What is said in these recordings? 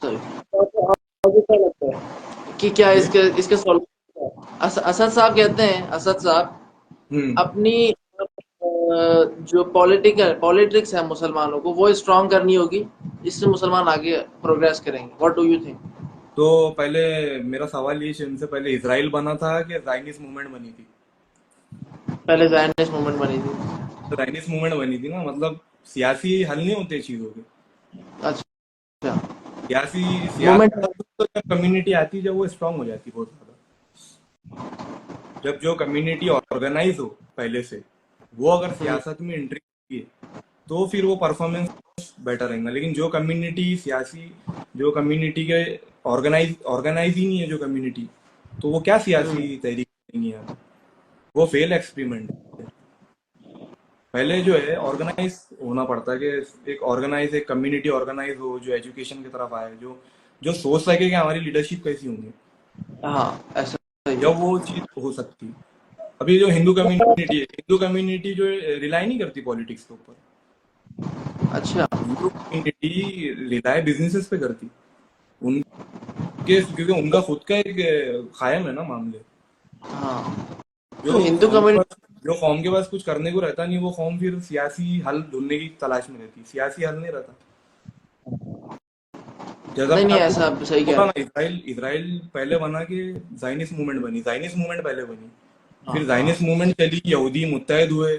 सही। तो आपको क्या लगता है कि क्या जी। इसके इसके सॉल्यूशन, असद साहब कहते हैं, असद साहब हम्म। अपनी जो पॉलिटिक्स है मुसलमानों को वो स्ट्रांग करनी होगी, इससे मुसलमान आगे प्रोग्रेस करेंगे। What do you think? तो पहले मेरा सवाल ये इनसे पहले इसराइल बना था कि जायनिस्ट मूवमेंट बनी थी? पहले ज़ायनिस्ट मूवमेंट बनी थी। तो जायनिस्ट मूवमेंट बनी थी ना, मतलब सियासी हल नहीं होते चीजों के। अच्छा। सियासी मूवमेंट। सियासत तो जब कम्युनिटी आती है, जब वो स्ट्रांग हो जाती है बहुत ज्यादा, जब जो कम्युनिटी ऑर्गेनाइज हो पहले से, वो अगर सियासत में एंट्री करती है, तो फिर वो परफॉर्मेंस बेटर रहेगा। लेकिन जो कम्युनिटी सियासी, जो कम्युनिटी के ऑर्गेनाइज ही नहीं है जो कम्युनिटी, तो वो क्या सियासी तहरीक करेंगी यहाँ पे? वो फेल एक्सपेरिमेंट है। पहले जो है ऑर्गेनाइज होना पड़ता है कि एक कम्युनिटी ऑर्गेनाइज हो, जो एजुकेशन की तरफ आए, जो जो सोच सके कि हमारी लीडरशिप कैसी होंगी, हाँ, ऐसा ही है। जब वो चीज हो सकती है। अभी जो हिंदू कम्युनिटी जो रिलाई नहीं करती पॉलिटिक्स के ऊपर। अच्छा। हिंदू कम्युनिटी रिलाई बिजनेसेस पे करती उनके, क्योंकि उनका खुद का एक कायम है ना मामले। हाँ, जो तो हिंदू कौम के कम्युनिटी। पास जो कौम के पास कुछ करने को रहता नहीं, वो कौम फिर सियासी हल ढूंढने की तलाश में रहती, सियासी हल नहीं रहता। जैसा नहीं मैं नहीं, आपको ऐसा आप सही कह बोला ना, रहे इसराइल इसराइल पहले बना कि जायनिस्ट मूवमेंट बनी, जायनिस्ट मूवमेंट पहले बनी, हो। हाँ फिर हाँ। जायनिस्ट मूवमेंट चली, यहूदी मुत्तहद हुए,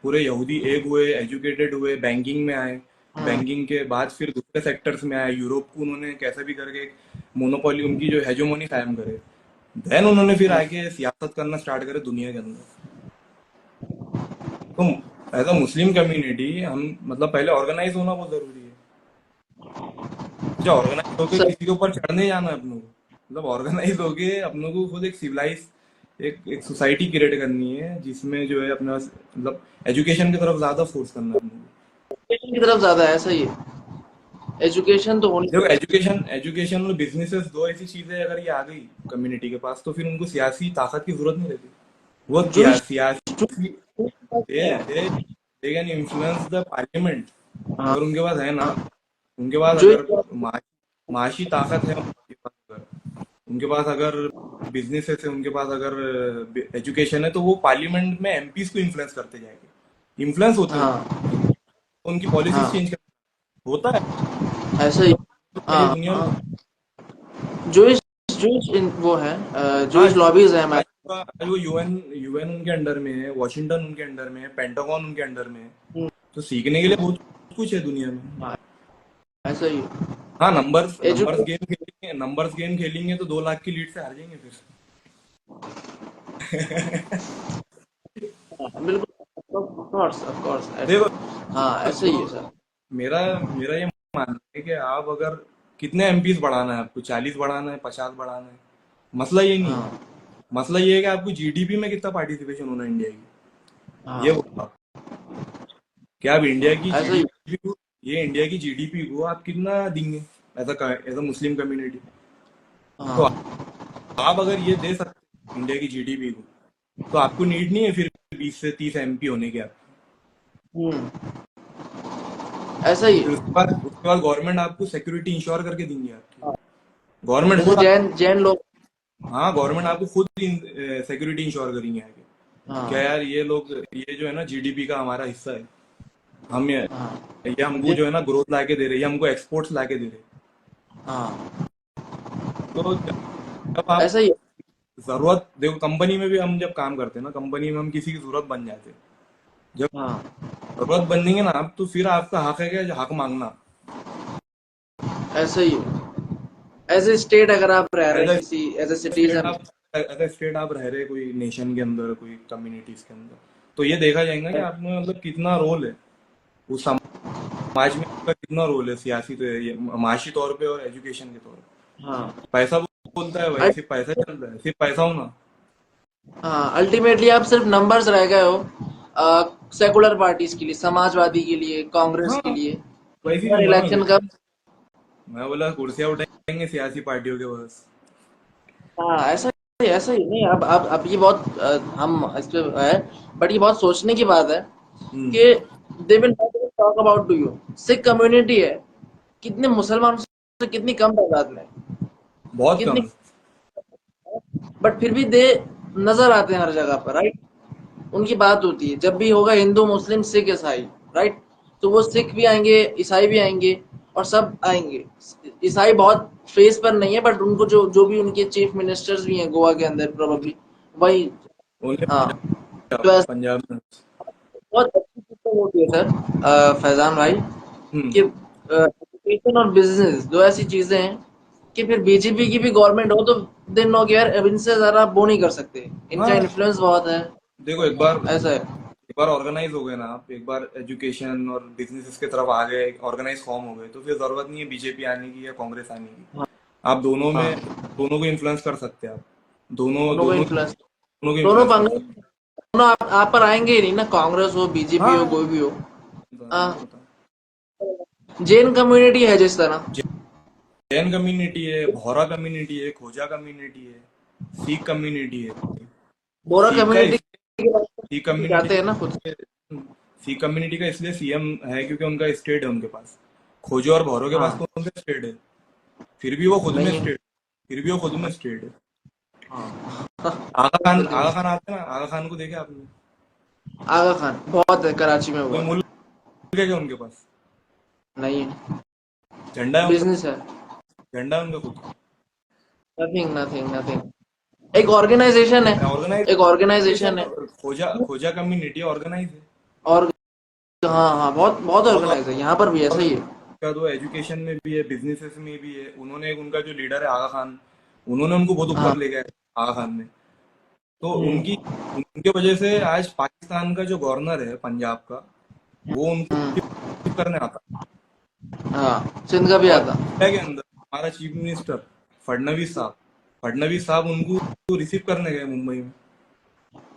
पूरे यहूदी एक हुए, एजुकेटेड हुए, बैंकिंग में आए, हम्म। बैंकिंग के बाद फिर दूसरे सेक्टर्स में आए, यूरोप को उन्होंने कैसे भी करके मोनोपोली, उनकी जो हेजोमोनी कायम करे, देन उन्होंने फिर हम्म। आके सियासत करना स्टार्ट करे दुनिया के अंदर। तो एज अ मुस्लिम कम्युनिटी हम, मतलब पहले ऑर्गेनाइज होना बहुत जरूरी है। अच्छा, ऑर्गेनाइज होके सही। किसी के ऊपर चढ़ने जाना है अपनों को, मतलब ऑर्गेनाइज होके अपनों को खुद एक सिविलाइज, एक सोसाइटी क्रिएट करनी है, जिसमें जो है अपना मतलब एजुकेशन की तरफ ज्यादा फोर्स करना है अपनों को। एजुकेशन की तरफ ज्यादा है, सही है। एजुकेशन तो होनी देखो, चाहिए। एजुकेशन और बिजनेसेस, दो ऐसी चीजें अगर ये आ गई कम्युनिटी के पास, तो फिर उनको सियासी ताकत की जरूरत नहीं रहती। वो जो भी सियासी they can influence the parliament. हाँ अगर उनके पास है ना, उनके पास जो अगर माशी ताकत है उनके पास, उनके पास अगर बिजनेसेस है, उनके पास अगर एजुकेशन है, तो वो पार्लियामेंट में एमपीज को इन्फ्लुएंस करते जाएंगे, इन्फ्लुएंस होते हाँ रहेंगे, तो उनकी पॉलिसीज हाँ, चेंज कर होता है। ऐसा ही। तो हाँ पूरी दुनिया में। हाँ। जूइश जूइश वो है, हाँ, जूइश लॉबीज है हमारे। आज वो यूएन यूएन उनके अंडर में है, वॉशिंगटन उनके अंडर में है, पेंटागन उनके अंडर में है। तो सीखने के लिए बहुत कुछ है दुनिया में। हाँ, ऐसा ही। हाँ, नंबर्स नंबर्स एजुकेशन। गेम खेलेंगे, नंबर्स गेम खेलेंगे तो 2 लाख की लीड से हार जाएंगे फिर। बिल्कुल, ऑफ कोर्स ऑफ कोर्स। देखो, हाँ, ऐसा ही जो है सर। मेरा मेरा ये मानना है कि आप अगर कितने एमपीज बढ़ाना है, आपको 40 बढ़ाना है, 50 बढ़ाना है, मसला ये नहीं है। हाँ मसला ये है कि आपको जीडीपी में कितना पार्टिसिपेशन होना है इंडिया की, ये हाँ, बोला कि आप इंडिया की ऐसा ही। जीडीपी को, ये इंडिया की जीडीपी को आप कितना देंगे एज अ मुस्लिम कम्युनिटी। तो हाँ। आप अगर ये दे सकते हैं इंडिया की जीडीपी को, तो आपको नीड नहीं है फिर 20 से 30 एमपी होने के आप। हम्म। ऐसा ही फिर है। उसके बाद गवर्नमेंट आपको सिक्योरिटी इंश्योर करके देंगी आपकी, हाँ, गवर्नमेंट जैसे खुद। जैन जैन लोग। हाँ, गवर्नमेंट आपको खुद सिक्योरिटी इंश्योर करेंगे आगे, क्या हाँ यार ये लोग, ये जो है ना जीडीपी का हमारा हिस्सा है, हम हाँ। ये हमको जिन जो है ना ग्रोथ ला के दे रहे हैं, ये हमको एक्सपोर्ट्स ला के दे रहे हैं। हाँ, तो जब आप ऐसा ही है। जरूरत देखो, कंपनी में भी हम जब काम करते हैं ना, कंपनी में हम किसी की जरूरत बन जाते हैं, जब हाँ, जरूरत बनेंगे ना आप, तो फिर आपका हक है कि हक मांगना। ऐसा ही है। एज ए स्टेट अगर आप रह रहे एज हैं अ किसी, एज ए स्टेट सिटीजन। आप एज अ स्टेट आप रह रहे कोई नेशन के अंदर, कोई कम्युनिटीज के अंदर, तो ये देखा जाएगा कि आपने मतलब कितना रोल है उस समाज में, आपका कितना रोल है सियासी, तो ये माशी तौर पे और एजुकेशन के तौर हाँ। पे। पैसा बोलता है भाई, सिर्फ पैसा चल रहा है, सिर्फ पैसा होना। हाँ, अल्टीमेटली आप सिर्फ नंबर्स रह गए हो सेकुलर पार्टीज के लिए, समाजवादी के लिए, कांग्रेस के हाँ, लिए। वैसे ही हर बोला इलेक्शन का। मैं बोला कुर्सियां उठाएंगे सियासी पार्टियों के पास। हाँ, ऐसा ही नहीं। अब ये बहुत हम इस पे है, बट ये बहुत सोचने की बात है हम्म। कि they will talk about to you. Sikh community है, कितने मुसलमान से कितनी कम तादाद में, बहुत कितनी, कम। बट फिर भी दे नजर आते हैं हर जगह पर, राइट। उनकी बात होती है जब भी होगा हिंदू मुस्लिम सिख ईसाई, राइट। तो वो सिख भी आएंगे, ईसाई भी आएंगे, और सब आएंगे। ईसाई बहुत फेस पर नहीं है, बट उनको जो जो भी उनके चीफ मिनिस्टर्स भी हैं गोवा के अंदर प्रोबेबली वही। ओनली हाँ, पंजाब, तो ऐसा पंजाब में। बहुत अच्छी सिस्टम होती है सर, फैजान भाई, हम्म। कि एजुकेशन और बिजनेस दो ऐसी चीजें हैं कि फिर बीजेपी की भी गवर्नमेंट हो तो दिन नो केयर, अब इनसे ज्यादा वो नहीं कर सकते, इनका हाँ, इन्फ्लुएंस बहुत है। देखो एक बार, ऐसा है। एक बार ऑर्गेनाइज हो गए ना आप, एक बार एजुकेशन और बिजनेस के तरफ आ गए, ऑर्गेनाइज फॉर्म हो गए, तो फिर जरूरत नहीं है बीजेपी आने की या कांग्रेस आने की। हाँ, आप दोनों में, हाँ, दोनों को इन्फ्लुएंस कर सकते हैं आप। दोनों दोनों को दोनों इन्फ्लुएंस, दोनों को दोनों इन्फ्लुएंस कर पंगे, सकते दोनों आप पर आएंगे ही नहीं ना, कांग्रेस हो बीजेपी हो हैं। कोई भी हो। हाँ, हाँ, नहीं होता। जैन कम्युनिटी है जिस तरह। जैन कम्युनिटी है, भौरा कम्युनिटी है, खोजा कम्युनिटी है, सिख कम्युनिटी है। बोरा सिख का कम्युनिटी इसलिए, सिख कम्युनिटी जाते हैं ना खुद। सिख कम्युनिटी का इसलिए सीएम है क्योंकि उनका स्टेट है उनके पास। खोजो और भौरों के पास हाँ, तो उनका स्टेट है, फिर भी वो खुद में नहीं है। स्टेट, फिर भी वो खुद में स्टेट है। हाँ, आगा खान आते हैं ना, आगा खान को देखे आपने? आगा खान बहुत है, कराची में कोई बहुत है। मुल्क है क्या उनके पास? नहीं है, झंडा है उनका, बिजनेस है। झंडा है उनका खुद नथिंग नथिंग नथिंग, एक ऑर्गेनाइजेशन है, का एक ऑर्गेनाइजेशन है। ऑर्गेनाइजेशन। खोजा, खोजा कम्युनिटी ऑर्गेनाइज है। और हाँ हाँ, बहुत बहुत बहुत ऑर्गेनाइज है, यहाँ पर भी ऐसा ही है। का तो एजुकेशन में भी है, बिजनेसेस में भी है। उन्होंने, उनका जो लीडर है आगा खान, उन्होंने उनको बहुत ऊपर हाँ। ले गया है, आगा खान ने। तो उनकी, हम्म। उनके वजह से आज पाकिस्तान का जो गवर्नर है पंजाब का, वो उनको हम्म। रिसीव करने आता। हाँ, सिंध का भी और आता। इंडिया के अंदर हमारा चीफ मिनिस्टर फडनवीस साहब उनको रिसीव करने गए मुंबई में।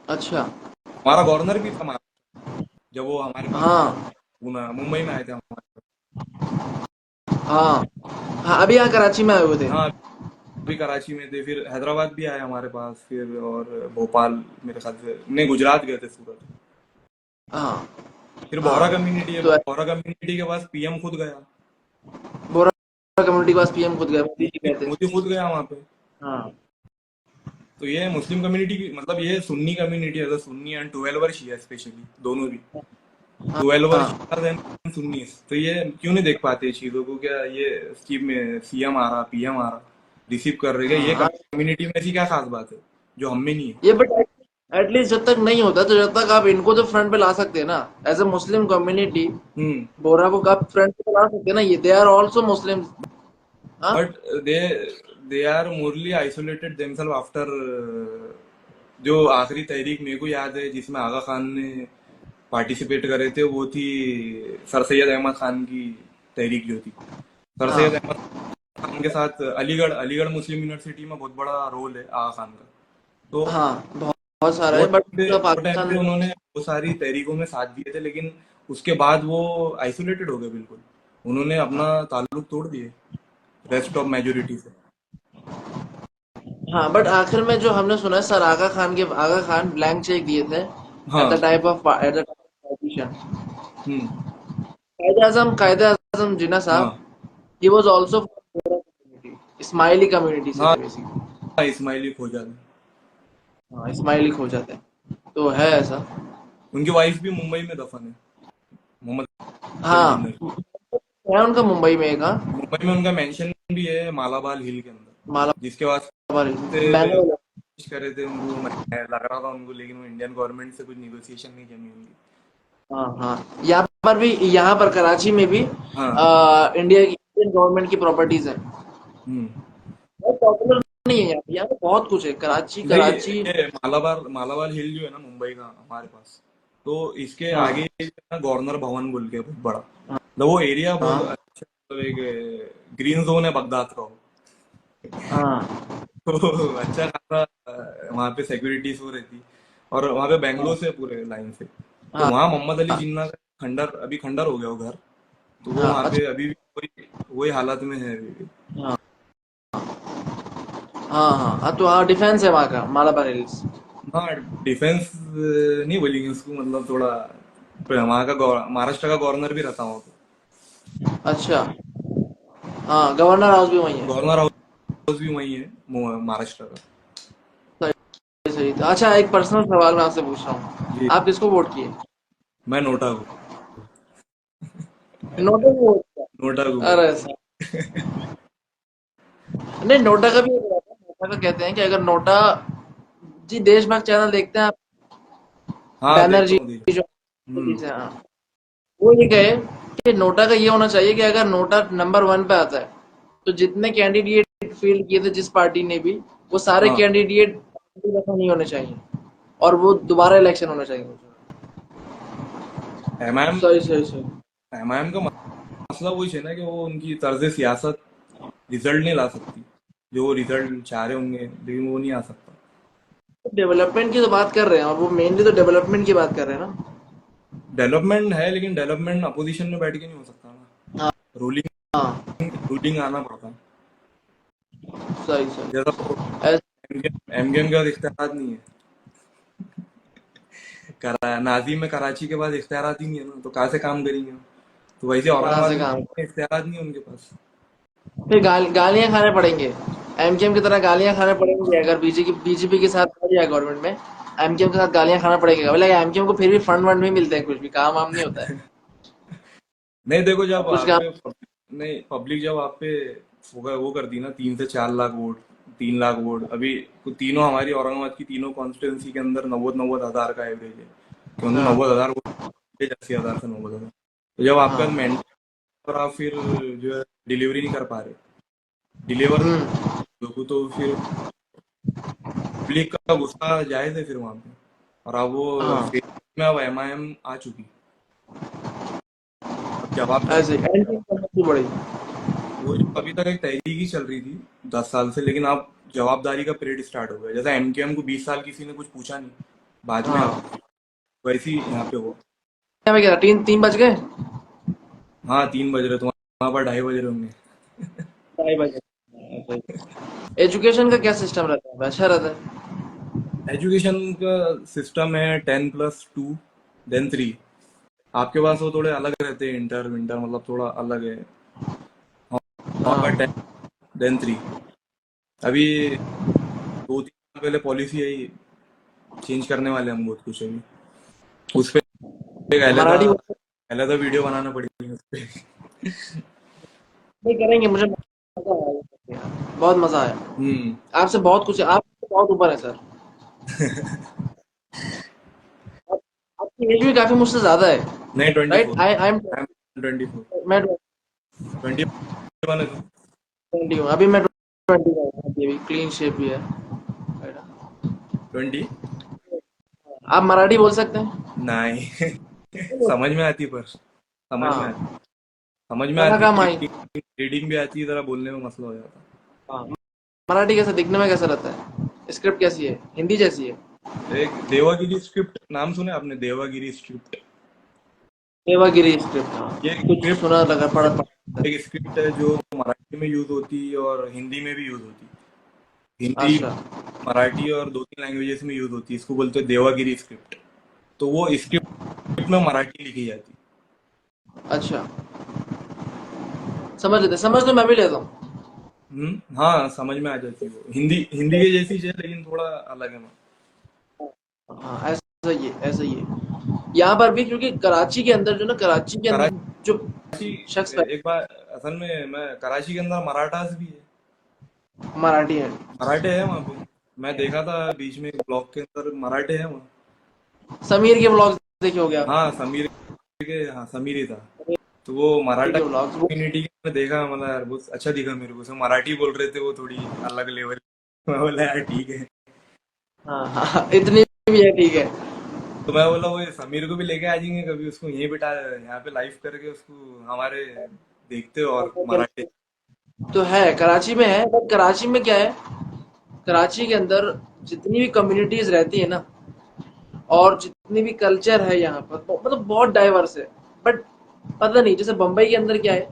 अच्छा। हमारा गवर्नर भी था जब वो हमारे पास आए थे, हाँ पूना मुंबई में आए थे हमारे हाँ हाँ, अभी यहाँ कराची में आए हुए थे। पास। हाँ, अभी कराची में थे, फिर हैदराबाद भी आए हमारे पास, फिर और भोपाल, मेरे ख्याल से नहीं, गुजरात गए थे, सूरत। हाँ फिर बोहरा हाँ, कम्युनिटी है, तो बोहरा कम्युनिटी के पास पीएम खुद गया। बोरा कम्युनिटी के पास पीएम खुद गए, मोदी जी गए थे। मोदी खुद गया वहां पे। हाँ तो ये मुस्लिम कम्युनिटी की, मतलब ये सुन्नी कम्युनिटी है, सुन्नी एंड 12 शिया स्पेशली, दोनों भी। हाँ 12 हाँ। शिया एंड सुन्नी। तो ये क्यों नहीं देख पाते चीजों को? क्या ये स्कीम में सीएम आ रहा, पीएम आ रहा, रिसीव कर रहे, क्या ये हाँ, कम्युनिटी में ऐसी क्या खास बात है जो हम में नहीं है? ये बट एटलीस्ट जब तक नहीं होता तो जब तक आप इनको तो फ्रंट पे ला सकते हैं ना, एज ए मुस्लिम कम्युनिटी। हम्म। बोरा को आप फ्रंट पे ला सकते हैं ना, ये दे आर ऑल्सो मुस्लिम। हाँ but they they are morally isolated themselves after, जो आखिरी तहरीक मेरे को याद है जिसमें आगा खान ने पार्टिसिपेट करे थे, वो थी सर सैयद अहमद खान की तहरीक जो थी। सर सैयद हाँ अहमद खान के साथ अलीगढ़, अलीगढ़ मुस्लिम यूनिवर्सिटी में बहुत बड़ा रोल है आगा खान का। तो हाँ, बहुत बहुत सारा है, बट वो टाइम पे पाकिस्तान। उन्होंने वो सारी तहरीकों में साथ दिए थे, लेकिन उसके बाद वो आइसोलेटेड हो गए बिल्कुल। उन्होंने अपना ताल्लुक तोड़ दिए रेस्ट ऑफ मेजोरिटी से। हाँ, बट आखिर में जो हमने सुना है sir, Aga Khan blank cheque दिए थे हाँ। At the type of partition. Hmm. Quaid Azam Jinnah साहब, हाँ। He was also Ismaili community से हाँ, थे बेसिकली। इस्माइली खोजा ने। हाँ, इस्माइली खोजा थे, तो है ऐसा। उनकी वाइफ भी मुंबई में दफन है, मोहम्मद अली हाँ, जिन्ना। है उनका मुंबई में एक। हाँ, मुंबई में उनका मेंशन भी है मालाबार हिल के अंदर, माला जिसके बाद मैंने, से कोशिश करे थे उनको, मैं लग रहा था उनको, लेकिन वो इंडियन गवर्नमेंट से कुछ निगोशिएशन नहीं जमी उनकी। हाँ हाँ, यहाँ पर कराची में भी हाँ। इंडिया की इंडियन गवर्नमेंट की प्रॉपर्टीज है। हम्म। बहुत पॉपुलर नहीं है यहाँ पे बहुत कुछ है, कराची नहीं, कराची। ये मालाबार, मालाबार हिल जो है ना मुंबई का हमारे पास, तो इसके हाँ आगे ना गवर्नर भवन बोल के बहुत बड़ा, मतलब वो एरिया बहुत हाँ अच्छा, मतलब एक ग्रीन जोन है बगदाद का वो। हाँ तो अच्छा खासा वहाँ पे सिक्योरिटीज हो रहती। और वहाँ पे बैंगलोर से पूरे लाइन से, तो हाँ वहाँ मोहम्मद अली हाँ जिन्ना का खंडर, अभी खंडर हो गया वो घर, तो वो हाँ, वहाँ अच्छा। पे अभी भी वही हालत में है अभी भी। हाँ हाँ हाँ हाँ, तो हाँ, डिफेंस है वहाँ का, मालाबार हिल्स। हाँ, डिफेंस नहीं बोलेंगे उसको, मतलब थोड़ा वहाँ का महाराष्ट्र का गवर्नर भी रहता हूँ। अच्छा। हाँ, गवर्नर हाउस भी वही है। गवर्नर हाउस भी वही है महाराष्ट्र का। सही सही था। अच्छा, एक पर्सनल सवाल मैं आपसे पूछ रहा हूँ, जी। आप किसको वोट किए? मैं नोटा को। नोटा को वोट किया? नोटा को भाई। अरे सर, नहीं, नोटा का भी एक रहता है, नोटा का कहते हैं कि अगर नोटा जी, देशभक्त चैनल देखते हैं आप? हाँ देखता बैनर्जी हूँ जो हम्म। से, हाँ, वो ये कहे कि नोटा का ये होना चाहिए कि अगर नोटा नंबर वन पे आता है तो जितने कैंडिडेट फील्ड किए थे जिस पार्टी ने भी, वो सारे हाँ कैंडिडेट दफा नहीं होने चाहिए और वो दोबारा इलेक्शन होना चाहिए। एमआईएम सही सही सही। एमआईएम का मसला वही है ना कि वो उनकी तर्ज सियासत रिजल्ट नहीं ला सकती, जो वो रिजल्ट चाह रहे होंगे, लेकिन वो नहीं आ सकता। डेवलपमेंट की तो बात कर रहे हैं और वो मेनली तो डेवलपमेंट की बात कर रहे हैं ना। डेवलपमेंट है, लेकिन डेवलपमेंट अपोजिशन में बैठ के नहीं हो सकता ना। हाँ रूलिंग हाँ, रूलिंग आना पड़ता है। सही जैसा सही। वो एमकेएम के बाद इख्तियार नहीं है। नाजिम में कराची के बाद इख्तियार ही नहीं है ना, तो कहाँ से काम करेंगे वो? तो वैसे कहाँ औरंगाबाद से में काम? इख्तियार नहीं है उनके पास। फिर गालियां खाने पड़ेंगे, एमकेएम की तरह गालियां खाने पड़ेंगे अगर बीजेपी के साथ आ जाए गवर्नमेंट में। एमकेएम के साथ गालियां खाना पड़ेगा, बोले एमकेएम को फिर भी फंड वंड भी मिलते हैं, कुछ भी काम वाम नहीं होता है। नहीं देखो, और जब कुछ आप काम। पे नहीं, पब्लिक जब आप पे वो कर दी ना, 3 से 4 लाख वोट, 3 लाख वोट, अभी तीनों हमारी औरंगाबाद की तीनों कॉन्स्टिट्यूंसी के अंदर 90-90 हज़ार का एवरेज है, कि मतलब हाँ 90 हज़ार वोट, 80 हज़ार से 90 हज़ार। तो जब आपका हाँ। मैंडेट और आप फिर जो है डिलीवरी नहीं कर पा रहे, डिलीवर नहीं कर हम्म। पा रहे, तो फिर पब्लिक का गुस्सा जायज है फिर वहां पे। और अब वो हाँ, फेज में अब एमआईएम आ चुकी, अब जवाबदारी। ऐसे एमकेएम समझनी पड़ेगी। वो जो अभी तक एक तहरीक ही चल रही थी 10 साल से, लेकिन अब जवाबदारी का पीरियड स्टार्ट हो गया। जैसा एमकेएम को 20 साल किसी ने कुछ पूछा नहीं, बाद में हाँ, वैसे ही यहाँ पे हुआ। क्या मैं कह रहा, 3 3 बज गए? हाँ 3 बज रहे, तो वहां पर 2:30 बज रहे होंगे। 2:30 बजे। एजुकेशन का क्या सिस्टम रहता है? अच्छा रहता है? एजुकेशन का सिस्टम है 10+2 देन 3। आपके पास वो थोड़े अलग रहते हैं, इंटर विंटर मतलब थोड़ा अलग है। वहाँ पर हाँ 10 देन 3। अभी 2-3 साल पहले पॉलिसी आई, चेंज करने वाले हम बहुत कुछ अभी। उस पे एक मराठी अलग वीडियो बनाना पड़ेगी उस पे। नहीं करेंगे, मुझे मजा आया, बहुत मजा आया। हम्म। आपसे बहुत कुछ, आप बहुत ऊपर है सर। आप, आपकी एज भी काफी मुझसे ज्यादा है। नहीं right, 24। I am, I am 24। मैं 21 है तू? 20 हूँ अभी, मैं 20 का हूँ अभी, क्लीन शेप भी है। 20? आप मराठी बोल सकते हैं? नहीं। समझ में आती, पर समझ में आती, हाँ, समझ में कहाँ आती, काम आई। रीडिंग भी आती है, जरा बोलने में मसला हो जाता। हाँ, मराठी कैसा दिखने में कैसा रहता है? स्क्रिप्ट कैसी है, हिंदी जैसी है? एक देवागिरी स्क्रिप्ट, नाम सुने आपने? देवागिरी स्क्रिप्ट। देवागिरी स्क्रिप्ट, हाँ, ये एक कुछ स्क्रिप्ट सुना लगा, पढ़ा। एक स्क्रिप्ट है जो मराठी में यूज होती है और हिंदी में भी यूज होती है। हिंदी, अच्छा मराठी और 2-3 लैंग्वेजेस में यूज होती है। इसको बोलते हैं देवागिरी स्क्रिप्ट। तो वो स्क्रिप्ट में मराठी लिखी जाती है। अच्छा, समझ लेते, समझ तो मैं भी लेता हूँ। हाँ समझ में आ जाती है वो, हिंदी हिंदी के जैसी है, लेकिन थोड़ा अलग है। हाँ, ऐसा ही है, ऐसा ही है यहाँ पर भी, क्योंकि कराची के अंदर जो ना, कराची के अंदर जो कराची, शख्स एक बार असल में मैं कराची के अंदर मराठास भी है, मराठी है। मराठे है वहाँ पे। मैं देखा था बीच में ब्लॉग के अंदर मराठे है वहाँ। समीर के ब्लॉग देखे हो गया हाँ आपने? समीर के, हाँ समीर ही था। तो वो समीर मराठा के ब्लॉग्स वो, कम्युनिटी में देखा, मतलब यार बहुत अच्छा दिखा मेरे को। सब मराठी बोल रहे थे, वो थोड़ी अलग लेवल। मैं बोला यार ठीक है। हाँ हाँ हाँ, इतनी भी है, ठीक है। तो मैं बोला वो समीर को भी लेके आ जाएंगे कभी, उसको यहीं बिठा, यहाँ पे लाइव करके उसको हमारे देखते हो, और मराठी। तो है, कराची में है, बट कराची में क्या है, कराची के अंदर जितनी भी कम्युनिटीज रहती है ना, और जितनी भी कल्चर है यहाँ पर, मतलब बहुत डाइवर्स है। बट पता नहीं, जैसे बम्बई के अंदर क्या है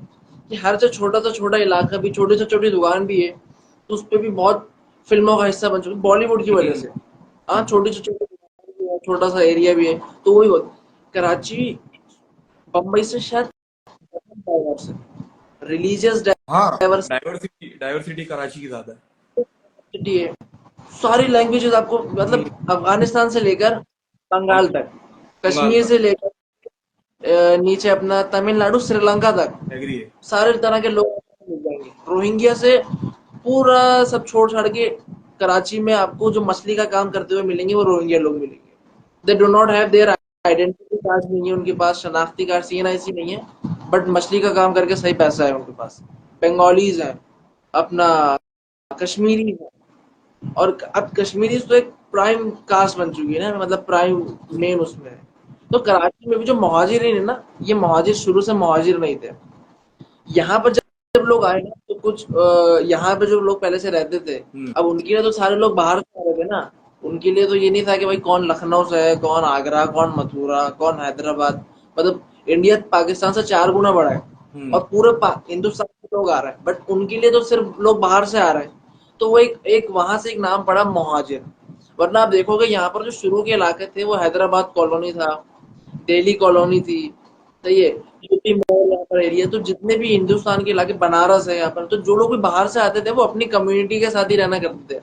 कि हर जो छोटा सा छोटा इलाका भी, छोटी से छोटी दुकान भी है, तो उस पे भी बहुत फिल्मों का हिस्सा बन चुका है बॉलीवुड की वजह हम्म। से। हाँ, छोटी से छोटी दुकान भी है, छोटा सा एरिया भी है, तो वही होता। कराची बम्बई से शायद डाइवर्स है। रिलीजियस हाँ, डाइवर्सिटी डाइवर्सिटी डाइवर्सिटी कराची की ज्यादा है। है, सारी लैंग्वेजेस आपको हम्म, मतलब अफगानिस्तान से लेकर बंगाल तक, बंगाल कश्मीर तक। से लेकर नीचे अपना तमिलनाडु श्रीलंका तक एग्री है। सारे तरह के लोग मिल जाएंगे। रोहिंग्या से पूरा सब छोड़ छाड़ के कराची में आपको जो मछली का काम करते हुए मिलेंगे वो रोहिंग्या लोग मिलेंगे। They do not have their identity card, नहीं है उनके पास, शनाख्ती कार्ड CNIC नहीं है, बट मछली का काम करके सही पैसा है उनके पास। बंगालीज हैं, अपना कश्मीरी है, और अब कश्मीरी तो एक प्राइम कास्ट बन चुकी है ना, मतलब प्राइम मेन उसमें है। तो कराची में भी जो मुहाजिरीन है ना, ये मुहाजिर शुरू से मुहाजिर नहीं थे। यहाँ पर जब लोग आए ना तो कुछ यहाँ पे जो लोग पहले से रहते थे, हम्म, अब उनके लिए तो सारे लोग बाहर से आ रहे थे ना। उनके लिए तो ये नहीं था कि भाई कौन लखनऊ से है, कौन आगरा, कौन मथुरा, कौन हैदराबाद, मतलब इंडिया पाकिस्तान से 4 गुना बड़ा है, हम्म, और पूरे हिंदुस्तान के लोग आ रहे हैं, बट उनके लिए तो सिर्फ लोग बाहर से आ रहे हैं। तो वो एक एक वहां से एक नाम पड़ा मुहाजिर। वरना आप देखोगे यहाँ पर जो शुरू के इलाके थे वो हैदराबाद कॉलोनी था, दिल्ली कॉलोनी थी, सही है, यूपी मॉल यहाँ पर एरिया, तो जितने भी हिंदुस्तान के इलाके, बनारस है यहाँ पर, तो जो लोग भी बाहर से आते थे वो अपनी कम्युनिटी के साथ ही रहना करते थे,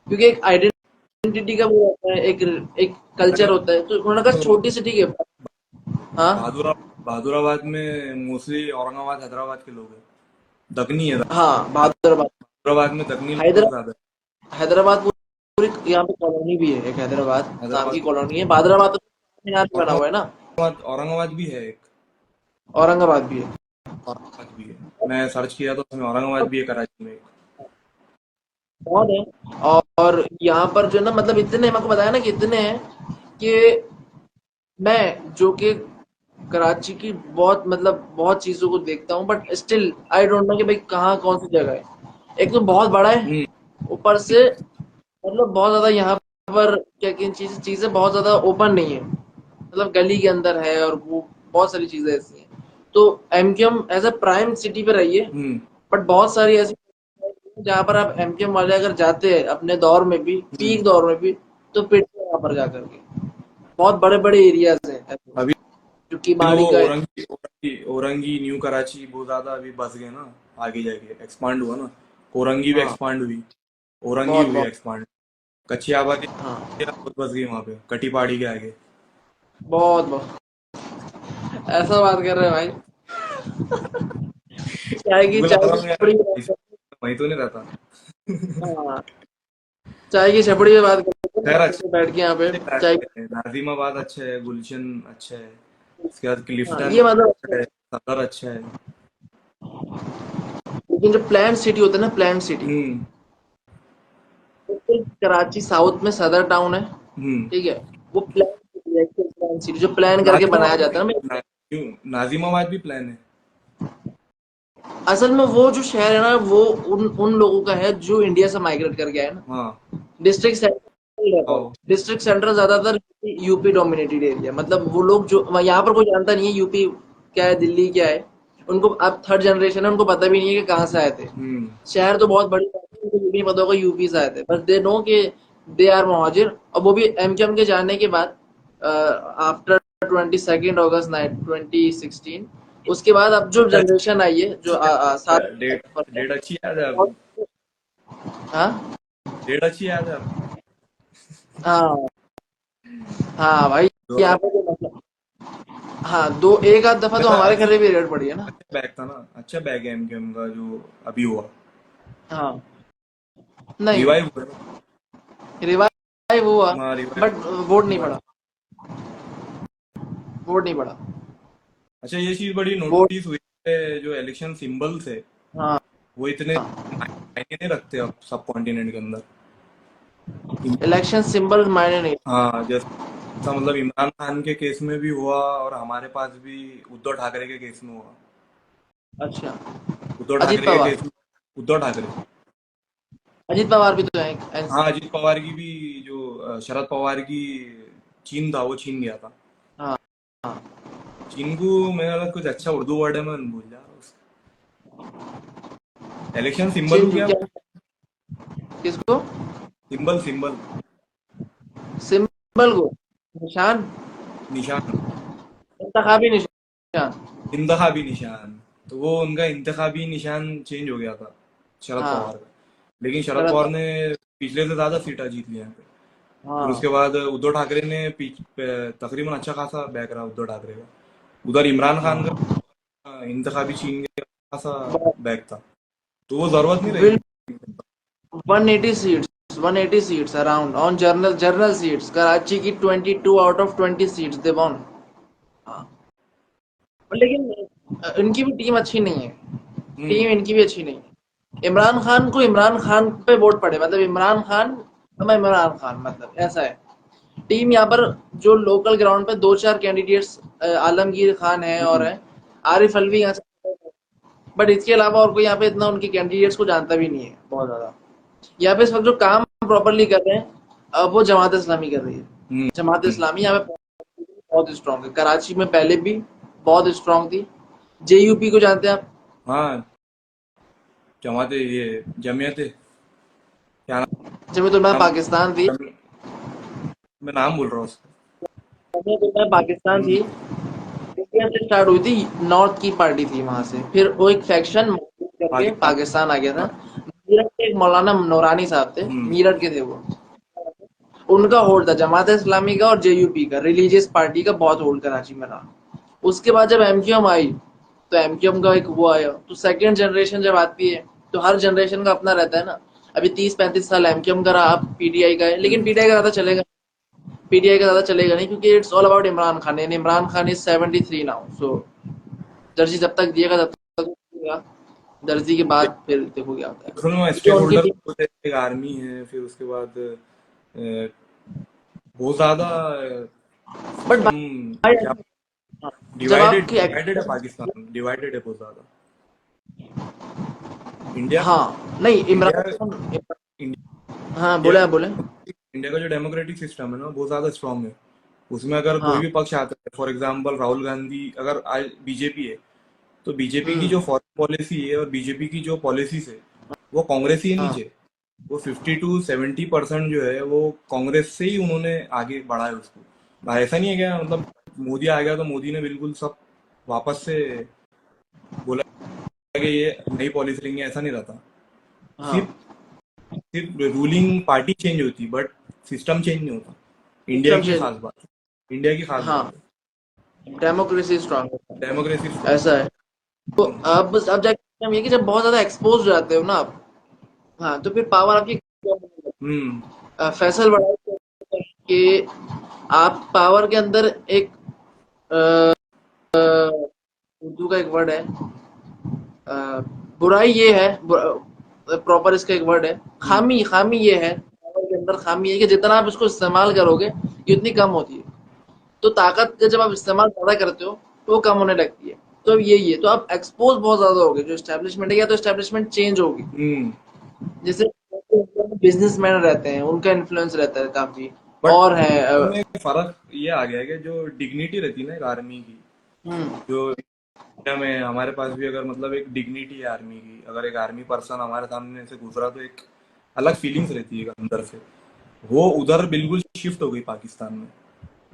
क्योंकि एक आइडेंटिटी का वो होता है, एक एक नहीं कल्चर होता है, तो उन्होंने कहा तो छोटी सिटी के हाँ बहादुरा बहादुराबाद में मोस्टली औरंगाबाद हैदराबाद के लोग हैं। दकनी है। हाँ, बहादुराबाद, हैदराबाद में दकनी लोग हैदराबाद, ज्यादा है। हैदराबाद पूरी यहाँ पे कॉलोनी भी है, एक हैदराबाद नाम की हैदराबाद कॉलोनी है। बहादुराबाद तो यहाँ पे बना हुआ है ना, औरंगाबाद औरंगाबाद भी है एक। औरंगाबाद भी है। औरंगाबाद भी है, मैं सर्च किया तो उसमें औरंगाबाद भी है कराची में एक। बहुत है, और यहाँ पर जो है ना, मतलब इतने, मैं आपको बताया ना कि इतने हैं कि मैं जो कि कराची की बहुत मतलब बहुत चीजों को देखता हूँ, but still I don't know कि भाई कहाँ कौन सी जगह है। एक तो बहुत बड़ा है, हम्म, ऊपर से मतलब बहुत ज्यादा यहाँ पर क्या क्या चीजें चीजें बहुत ज्यादा ओपन नहीं है, मतलब गली के अंदर है, और वो बहुत सारी चीजें ऐसी हैं। तो MQM as a prime city पे रही है, हम्म, बट बहुत सारी ऐसी जहाँ पर आप एमकेएम वाले अगर जाते हैं अपने दौर में भी, हम्म। पीक दौर में भी, तो पिटते हैं वहां पर जाकर के। बहुत बड़े बड़े एरियाज हैं ऐसे, अभी जो वो किमाड़ी का है। औरंगी न्यू कराची बहुत ज्यादा अभी बस गए ना। आगे जाके एक्सपांड हुआ ना। कोरंगी भी हाँ, एक्सपांड हुई। औरंगी बहुत हुई बहुत एक्सपांड। कच्ची आबादी हाँ, बहुत बस गई वहां पे कटी पहाड़ी के आगे। बहुत बहुत ऐसा बात कर रहे हैं भाई, मुझे लग चाय रहा की हूँ यार छपड़ी की बात वहीं तो नहीं रहता। कर, हाँ, चाय की छपड़ी की बात करते खैर हैं बैठ के यहाँ पे अच्छे चाय। है, नाजिमाबाद अच्छा है, गुलशन अच्छा है, उसके बाद हाँ, क्लिफ्टन ये मतलब अच्छा अच्छा है। है, सदर अच्छा है। लेकिन जो प्लान सिटी होता है ना, प्लान सिटी, हम्म, तो कराची साउथ में सदर टाउन है, हम्म। ठीक है, वो प्लान सिटी है, प्लान सिटी जो प्लान करके बनाया नाजिमाबाद जाता भी है ना। नाजिमाबाद भी प्लान है। असल में वो जो शहर है ना, वो उन उन लोगों का है जो इंडिया से माइग्रेट करके आए ना। हाँ। डिस्ट्रिक्ट सेंटर रहता है, आओ। डिस्ट्रिक्ट सेंटर ज्यादातर यूपी डोमिनेटेड एरिया, मतलब वो लोग जो यहाँ पर कोई जानता नहीं है यूपी क्या है, दिल्ली क्या है, उनको अब थर्ड जनरेशन है, उनको पता भी नहीं है कि कहाँ से आए थे। हम्म। शहर तो बहुत बड़ी बात है, उनको ये भी नहीं पता होगा यूपी से आए थे, बस दे नो कि दे आर मुहाजिर। और वो भी एमकेएम के जाने के बाद, आफ्टर 22 अगस्त 2016, उसके बाद अब जो जनरेशन आई है, जो सात, डेट डेट अच्छी याद है आपको? हाँ डेट अच्छी याद है आपको? हाँ हाँ भाई, यहाँ 2000। पे तो मतलब, हाँ, दो एक आध दफा तो अच्छा हमारे घर अच्छा। में भी रेड पड़ी है ना। अच्छा बैग था ना, अच्छा बैग है एमकेएम का जो अभी हुआ। हाँ, नहीं, रिवाइव हुआ ना। रिवाइव हुआ, हाँ रिवाइव बट वोट नहीं हुआ। पड़ा, वोट नहीं पड़ा, अच्छा ये चीज बड़ी वोट, नोटिस हुई है, जो इलेक्शन सिंबल्स है हाँ, वो इतने मायने नहीं रखते अब सब कॉन्टिनेंट के अंदर। इलेक्शन सिंबल मायने नहीं। हाँ जैसा मतलब इमरान खान के केस में भी हुआ और हमारे पास भी उद्धव ठाकरे के केस में हुआ। अच्छा, उद्धव अजीत ठाकरे के पवार, केस में उद्धव ठाकरे। अजीत पवार भी तो है हाँ अजीत पवार की भी जो शरद पवार की चीन था वो छीन गया था। हाँ हाँ, चीन को मेरे लगा कुछ अच्छा उर्दू वर्ड है मैं भूल जा रहा हूँ। इलेक्शन सिंबल को चिंजू क्या क्या, बोलते किसको, हैं? Symbol symbol. सिंबल को, निशान, निशान। इंतखाबी निशान, इंतखाबी निशान। तो वो उनका इंतखाबी निशान चेंज हो गया था शरद हाँ, पवार का। लेकिन शरद शरद पवार पवार। ने पिछले से ज्यादा सीटा जीत लिया यहाँ पे। फिर हाँ, उसके बाद उद्धव ठाकरे ने तकरीबन अच्छा खासा बैक रहा उद्धव ठाकरे का। उधर इमरान खान हाँ। का इंतखाबी छीन के खासा बहुत- बैक था। तो वो जरूरत नहीं विल रहेगी। 180 seats, 180 seats around on general seats. Karachi की 22 out of 20 seats they won. हाँ, लेकिन इनकी भी टीम अच्छी नहीं है। टीम हम्म। इनकी भी अच्छी नहीं है। इमरान खान को इमरान खान पे वोट पड़े, मतलब इमरान खान, मैं इमरान खान, मतलब ऐसा है। टीम यहाँ पर जो लोकल ग्राउंड पे दो चार कैंडिडेट्स, आलमगीर खान है और हम्म। है आरिफ अलवी यहाँ से, बट इसके अलावा और कोई यहाँ पे इतना उनके कैंडिडेट्स को जानता भी नहीं है बहुत ज्यादा। यहाँ पे इस वक्त जो काम प्रॉपरली कर रहे हैं, वो जमात इस्लामी कर रही है। हम्म। जमात इस्लामी यहाँ पे बहुत स्ट्रांग है। कराची में पहले भी बहुत स्ट्रांग थी। जेयूपी को जानते हैं आप? हाँ, जमाते ये जमियत क्या जमीयत उलमा नाम? पाकिस्तान थी। मैं नाम बोल रहा हूँ उसका। जमीयत उलमा पाकिस्तान थी। हम्म। इंडिया से स्टार्ट हुई थी, नॉर्थ की पार्टी थी वहां से, फिर वो एक फैक्शन करके पाकिस्तान। पाकिस्तान आ गया था। हाँ। मीरठ के एक मौलाना नूरानी साहब थे, हम्म। मीरठ के थे वो। उनका होल्ड था जमात इस्लामी का और जेयूपी का, रिलीजियस पार्टी का बहुत होल्ड कराची में रहा। उसके बाद जब एमक्यूएम आई, तो एमक्यूएम का एक वो आया, तो सेकेंड जनरेशन जब आती है, तो हर जनरेशन का अपना रहता है ना। अभी 30-35 साल एमक्यूएम का रहा, अब पीटीआई का है, लेकिन हम्म। पीटीआई का ज्यादा चलेगा। पीटीआई का ज्यादा चलेगा नहीं, क्योंकि it's all about Imran Khan, and Imran Khan is 73 now. So Jersey जब तक दिएगा तब तक दिएगा। जर्सी के बाद फिर देखो क्या होता में है, स्टेक जो उनकी होल्डर टीम। होते हैं, एक आर्मी है, फिर उसके बाद बहुत ज्यादा बट सिस्टम भाई, क्या जब डिवाइडेड आपकी डिवाइडेड है। पाकिस्तान डिवाइडेड है बहुत ज्यादा। इंडिया हाँ, नहीं इंडिया इमरान खान। हाँ, इंडिया बोले, आप बोले। इंडिया का जो डेमोक्रेटिक सिस्टम है ना बहुत ज्यादा स्ट्रांग है। उसमें अगर कोई हाँ। भी पक्ष आता है, फॉर एग्जांपल राहुल गांधी, अगर आज बीजेपी है, तो बीजेपी की हम्म। जो फॉरेन पॉलिसी है और बीजेपी की जो पॉलिसीज है वो कांग्रेस ही हाँ, नीचे। वो 50 to 70% जो है वो कांग्रेस से ही उन्होंने आगे बढ़ा है उसको। ऐसा नहीं है क्या, मतलब मोदी आ गया तो मोदी ने बिल्कुल सब वापस से बोला कि ये नई पॉलिसी लेंगे, ऐसा नहीं रहता। हाँ, सिर्फ सिर्फ रूलिंग पार्टी चेंज होती, बट सिस्टम चेंज नहीं होता। इंडिया सिस्टम की चेंज। खास बात इंडिया की खास हाँ, बात है। डेमोक्रेसी स्ट्रांग है। डेमोक्रेसी स्ट्रांग ऐसा है। तो है। अब जाके हम ये कि जब बहुत ज्यादा एक्सपोज हो जाते हो ना आप, हाँ, तो फिर पावर आपकी कम होने लगती हम्म। है। फैसल बढ़ाई कि आप पावर के अंदर एक, उर्दू का एक वर्ड है, अ, बुराई ये है, प्रॉपर इसका एक वर्ड है, हम्म। खामी, खामी ये है, पावर के अंदर खामी है कि जितना आप इसको इस्तेमाल करोगे, ये उतनी कम होती है। तो ताकत का जब आप इस्तेमाल ज्यादा करते हो, तो वो कम होने लगती है। तो अब यही है, तो आप एक्सपोज बहुत ज्यादा हो गए, जो एस्टेब्लिशमेंट है, या तो एस्टेब्लिशमेंट चेंज होगी। हम्म। जैसे बिजनेसमैन रहते हैं, उनका इन्फ्लुएंस रहता है काफी। बट और है उनमें एक फर्क ये आ गया है कि जो डिग्निटी रहती है ना एक आर्मी की, हम्म। जो इंडिया में हमारे पास भी अगर मतलब एक डिग्निटी है आर्मी की, अगर एक आर्मी पर्सन हमारे सामने से गुजरा तो एक अलग फीलिंग्स रहती है अंदर से। वो उधर बिल्कुल शिफ्ट हो गई पाकिस्तान में।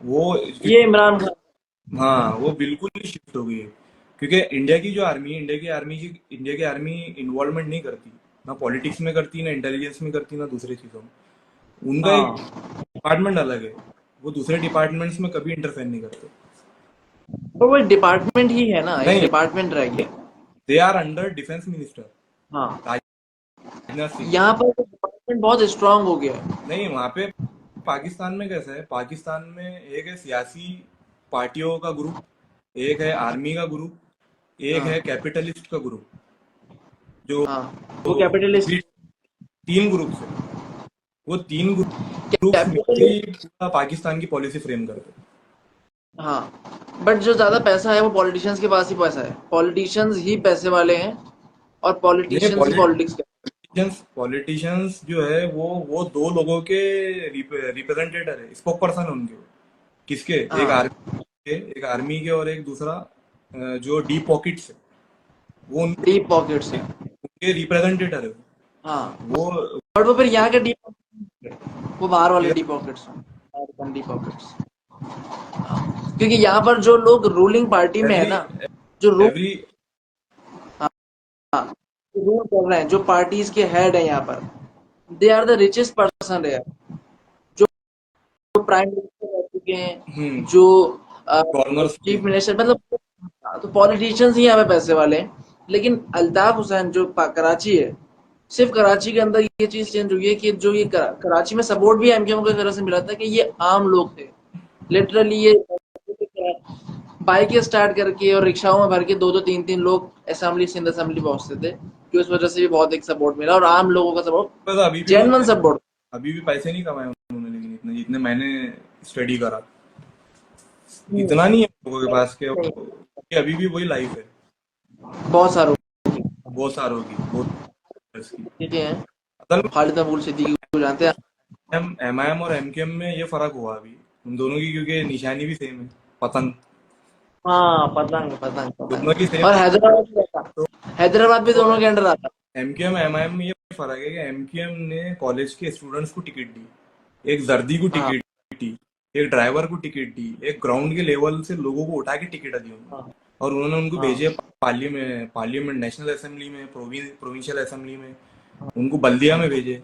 वो ये इमरान खान। हाँ, वो बिल्कुल ही शिफ्ट हो गई है। क्योंकि इंडिया की जो आर्मी है, इंडिया की आर्मी इन्वॉल्वमेंट नहीं करती, ना पॉलिटिक्स में करती, ना इंटेलिजेंस में करती, ना दूसरी चीजों में। उनका एक हाँ, डिपार्टमेंट अलग है। वो दूसरे डिपार्टमेंट्स में कभी इंटरफेयर नहीं करते। तो वो डिपार्टमेंट ही है ना, एक नहीं, डिपार्टमेंट रह गया। They are under defence minister हाँ, राजनाथ सिंह। यहाँ पर डिपार्टमेंट बहुत स्ट्रांग हो गया है। नहीं, वहां पे पाकिस्तान में कैसा है, पाकिस्तान में एक है सियासी पार्टियों का ग्रुप, एक है आर्मी का ग्रुप, एक है हाँ, कैपिटलिस्ट का ग्रुप। जो हाँ, वो जो कैपिटलिस्ट। तीन ग्रुप्स है, वो तीन ग्रुप्स मिलकर ही कैपिटलिस्ट। पूरा पाकिस्तान की पॉलिसी फ्रेम करते हैं। हाँ, बट जो ज्यादा पैसा है वो पॉलिटिशियंस के पास ही पैसा है, पॉलिटिशियंस ही पैसे वाले हैं, और नहीं, पॉलिटिशियंस ही पॉलिटिक्स करते पॉलिटिशियंस जो है वो दो लोगों के रिप्रेजेंटेटर है, स्पोक पर्सन है उनके। किसके? हैं। हाँ, एक आर्मी के और एक दूसरा जो डीप पॉकेट्स है, वो डीप पॉकेट्स है। उनके रिप्रेजेंटेटर है हाँ, वो। बट वो फिर यहाँ के डीप पॉकेट्स, वो बाहर वाले वो डीप पॉकेट्स हैं, डीप पॉकेट्स। क्योंकि यहाँ पर जो लोग रूलिंग पार्टी में है एवरी ना, जो रूल, एवरी रूल कर रहे हैं, जो पार्टीज के हेड है यहाँ पर, they are the richest person है, जो प्राइम मिनिस्टर रह चुके हैं, हम्म। जो गवर्नर्स भी चीफ हैं। मिनिस्टर, मतलब तो पॉलिटिशियंस ही यहाँ पे पैसे वाले हैं। लेकिन अल्ताफ हुसैन जो कराची है, सिर्फ कराची के अंदर ये चीज चेंज हुई है कि जो ये कराची में सपोर्ट भी एमकेएम को इस तरह से मिला था कि ये आम लोग थे, लिटरली ये बाइकें स्टार्ट करके और रिक्शाओं में भर के दो दो तीन तीन लोग असेंबली, सिंध असेंबली पहुंचते थे, कि उस वजह से भी बहुत एक सपोर्ट मिला और आम लोगों का बस सपोर्ट, अभी भी जेन्युइन सपोर्ट। अभी भी पैसे नहीं कमाए उन्होंने, लेकिन इतने जितने मैंने स्टडी करा, इतना नहीं है लोगों के पास कि अभी भी वही लाइफ है। बहुत सारों बहुत सारों की, बहुत years की। चीजें हैं। असल खालिद मकबूल सिद्दीकी को जानते हैं? में एमआईएम और एमकेएम में ये फर्क हुआ अभी उन दोनों की, क्योंकि निशानी भी सेम है, पतंग। हाँ, पतंग पतंग दोनों की पतंग। सेम और है। हैदराबाद भी रहता, तो हैदराबाद भी दोनों के अंडर आता। एमकेएम एमआईएम में ये फर्क है कि एमकेएम ने कॉलेज के स्टूडेंट्स को टिकट दी, एक जर्दी को हाँ टिकट दी, एक ड्राइवर को टिकट दी, एक ग्राउंड के लेवल से लोगों को उठा के टिकट दी उन्होंने। हाँ और उन्होंने उनको हाँ भेजे पार्लियामेंट, नेशनल असेंबली में, प्रोविंशियल असेंबली में, उनको बल्दिया में भेजे।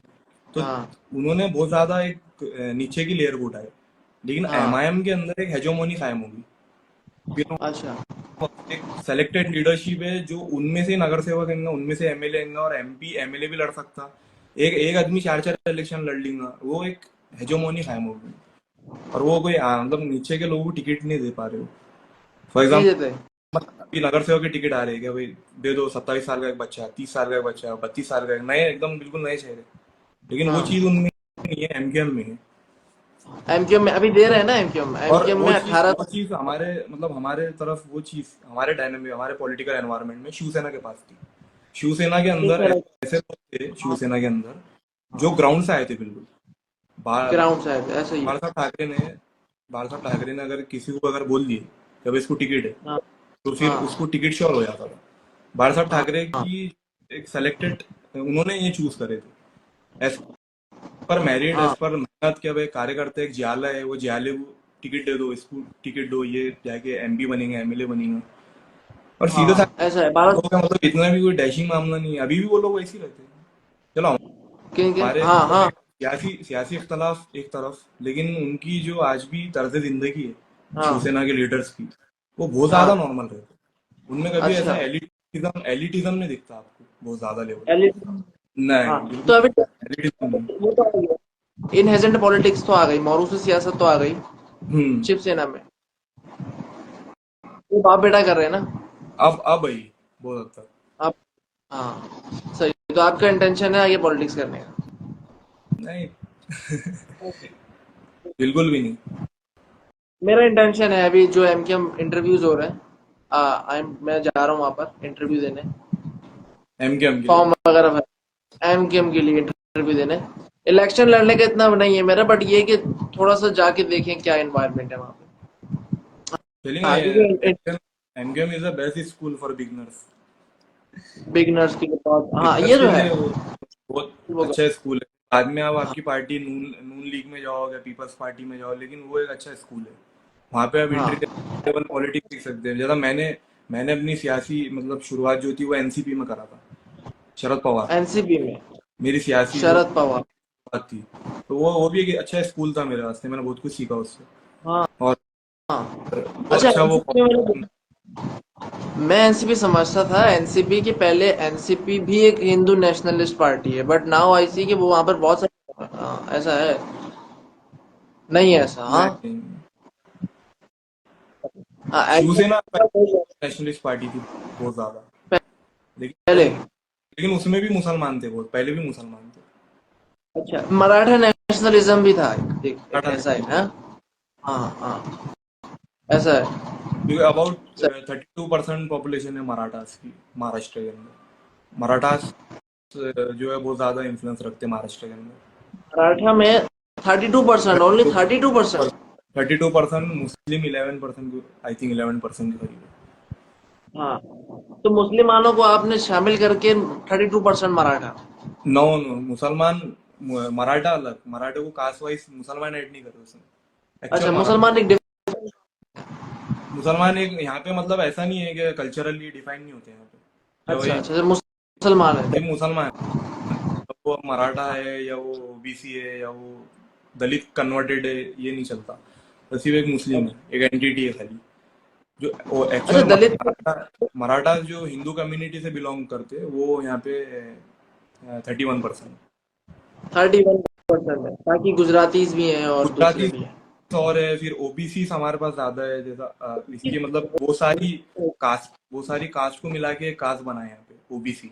तो हाँ उन्होंने बहुत ज्यादा एक नीचे की लेयर को उठाए। लेकिन हाँ। एमआईएम के अंदर एक हेजोमोनी कायम होगी। फिर अच्छा। एक सेलेक्टेड लीडरशिप है, जो उनमें से नगर सेवक होंगे, उनमें से एमएलए होंगे, और एमपी एमएलए भी लड़ सकता। एक एक आदमी चार चार इलेक्शन लड़ लेगा, वो एक हेजोमोनी कायम होगी। और वो कोई मतलब नीचे के लोगों को टिकट नहीं दे पा रहे हो। फॉर नहीं एग्जाम्पल, देते। अभी नगर सेवक के टिकट आ रहे हैं क्या भाई, दे दो, 27 साल का एक बच्चा, 30 साल का एक बच्चा, 32 साल का एक, नए एकदम बिल्कुल नए चेहरे। लेकिन वो हाँ, चीज उनमें नहीं है, एमकेएम में है। एमक्यूएम में अभी दे रहे हैं ना, एमक्यूएम और एमक्यूएम में 18। वो चीज हमारे मतलब हमारे तरफ, वो चीज हमारे डायनेमिक, हमारे पॉलिटिकल एनवायरनमेंट में शिवसेना के पास थी। शिवसेना के अंदर ऐसे लोग थे, शिवसेना के अंदर जो ग्राउंड से आए थे बिल्कुल। ग्राउंड साइड ऐसे ही है। बाला साहब ठाकरे ने बाला साहब ठाकरे ने अगर किसी को अगर बोल दिए कि भाई इसको टिकट है, हाँ तो फिर हाँ उसको टिकट श्योर हो जाता था। बाला साहब हाँ ठाकरे हाँ की एक सेलेक्टेड, उन्होंने ये चूज करे थे एज पर मेरिट, एज हाँ पर मेहनत, क्या भाई कार्यकर्ता एक जियाला है, वो जियाले को टिकट दे दो, इसको टिकट दो, ये जाके एमपी बनेंगे, एमएलए बनेंगे। और सीधे हाँ, साधे ऐसा है बात। लोगों का मतलब इतना भी कोई डैशिंग मामला नहीं है, अभी भी वो लोग ऐसे ही रहते हैं। चलो किनके? हमारे हाँ मतलब हाँ एक सियासी सियासी इख्तलाफ एक तरफ, लेकिन उनकी जो आज भी तर्ज जिंदगी है हाँ शिवसेना के लीडर्स की, वो बहुत ज्यादा हाँ। नॉर्मल रहती है। उनमें कभी ऐसा अच्छा। एलिटिज्म नहीं दिखता आपको बहुत ज्यादा लेवल एलिट। पे। हाँ, नहीं, तो बिल्कुल अभी एलिटिज्म नहीं। वो तो आ गई, इनहेजेंट पॉलिटिक्स तो आ गई, मौरूसी सियासत तो आ गई हम्म। शिवसेना में, वो बाप बेटा कर रहे हैं ना अब भाई बहुत हद तक। आप। हाँ सही, तो आपका इंटेंशन है आगे पॉलिटिक्स करने का? नहीं, बिल्कुल भी नहीं। मेरा इंटेंशन है, अभी जो एमकेएम इंटरव्यूज हो रहे हैं, मैं जा रहा हूँ वहां पर इंटरव्यू देने, एमकेएम के लिए। फॉर्म वगैरह भर, एमकेएम के लिए इंटरव्यू देने। इलेक्शन लड़ने का इतना नहीं है मेरा, बट ये कि थोड़ा सा जाके देखें क्या एनवायरनमेंट है वहाँ पे। चलेंगे। हाँ, क्योंकि MKM is the best school for beginners. Beginners के लिए बहुत, हाँ ये बिगनर्स के तो है। लिए वो बहुत वो अच्छा स्कूल है। बाद में आप हाँ आपकी पार्टी नून नून लीग में जाओ या पीपल्स पार्टी में जाओ, लेकिन वो एक अच्छा स्कूल है। वहाँ पे आप इंट्री हाँ। लेवल पॉलिटिक्स सीख सकते हैं। ज़्यादा मैंने मैंने अपनी सियासी मतलब शुरुआत जो थी वो एनसीपी में करा था, शरद पवार। एनसीपी में मेरी सियासी जो शरद पवार। शुरुआत थी, तो वो भी एक अच्छा स्कूल था मेरे वास्ते, मैंने बहुत कुछ सीखा उससे। हाँ और हाँ। जो अच्छा, अच्छा वो एनसीपी में मैं एनसीपी समझता था, एनसीपी के पहले एनसीपी भी एक हिंदू नेशनलिस्ट पार्टी है, बट नाउ आई सी कि वो वहां पर बहुत सारे, हाँ, ऐसा है, नहीं है ऐसा? हाँ नहीं, हाँ शिवसेना पहले। नेशनलिस्ट पार्टी थी बहुत ज्यादा। लेकिन पहले। लेकिन उसमें भी मुसलमान थे, बहुत पहले भी मुसलमान थे। अच्छा, मराठा नेशनलिज्म भी था, एक मराठा ऐसा है नेशनलिस्ट, ना? हाँ हाँ, ऐसा है। क्योंकि अबाउट सर, 32% पॉपुलेशन है मराठास की महाराष्ट्र के अंदर। मराठास जो है बहुत ज्यादा इन्फ्लुएंस रखते हैं महाराष्ट्र के अंदर। मराठा में 32%, ओनली 32%? 32% मुस्लिम, 11%, आई थिंक 11% के करीब है। हाँ, तो मुसलमानों को आपने शामिल करके 32% मराठा? नो नो, मुसलमान मराठा अलग, मराठे को कास्ट वाइज मुसलमान ऐड नहीं करते उसमें। अच्छा, एक्चुअल मराठा मुसलमान एक मुसलमान एक यहाँ पे मतलब ऐसा नहीं है कि कल्चरली डिफाइन नहीं होते यहाँ पे क्या अच्छा भाई। अच्छा, मुसलमान है। ये मुसलमान है, अब वो मराठा है या वो ओबीसी है या वो दलित कन्वर्टेड है, ये नहीं चलता। बस सिर्फ एक मुस्लिम है, एक एंटिटी है खाली, जो अच्छा एक्चुअल दलित मराठा, मराठा जो हिंदू कम्युनिटी से बिलोंग करते हैं वो यहाँ पे 31%। 31% है, बाकी गुजरातीज भी हैं और दूसरे गुजराती भी हैं। और है, फिर ओबीसी हमारे पास ज्यादा है, जैसा इसकी मतलब वो सारी कास्ट को मिला के कास्ट बना है यहाँ पे OBC,